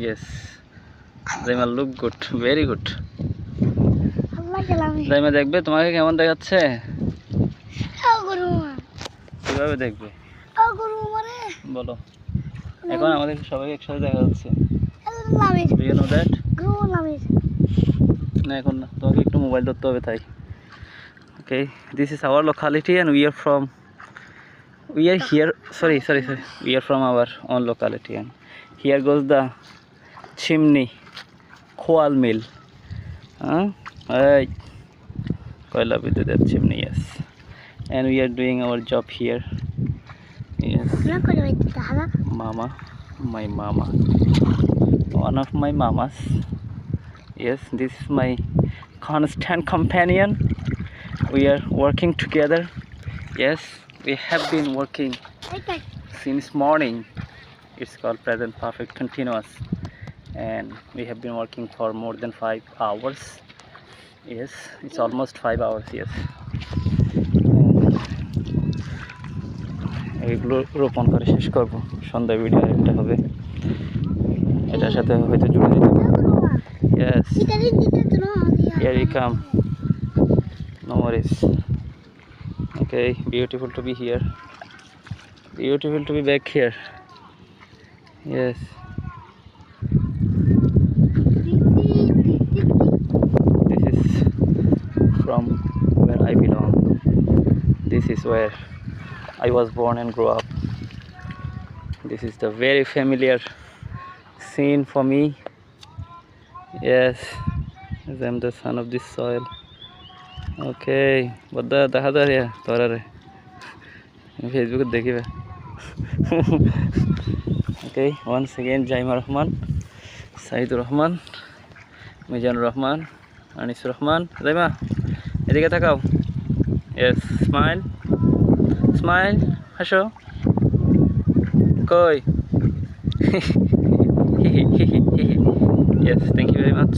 Yes. Zaima look good, very good. Zaima দেখবে তোমাকে কেমন দেখাচ্ছে? কিভাবে দেখবে? বলো। এখন আমাদের সবাই একসাথে দেখা যাচ্ছে। Do you know that? না এখন না, তোমাকে একটু মোবাইল ধরতে হবে তাই। Okay, this is our locality and we are here, sorry, we are from our own locality and here goes the chimney, coal mill. Hey, koila vidyut chimney, yes. And we are doing our job here. Yes. Mama, my mama, one of my mamas. Yes, this is my constant companion. We are working together. Yes, we have been working since morning. It's called present perfect continuous, and we have been working for more than 5 hours. Yes, it's almost 5 hours. Yes, এগুলো রোপণ করে শেষ করব, সন্ধ্যা video একটা হবে, এটার সাথে হয়তো জুড়ে দিতে। Yes, here we come. No worries. Okay, beautiful to be here, beautiful to be back here. Yes, this is from where I belong. This is where I was born and grew up. This is the very familiar scene for me. Yes, as I'm the son of this soil. Okay, বদ্দা দেখা যায় তোরারে ফেসবুকে দেখিবে। Okay, once again Zaima Rahman, Saidur Rahman, Mizanur Rahman, Anisur Rahman. Zaima এদিকে তাকাও। Yes, smile, smile, হাসো। কই? Yes, thank you very much.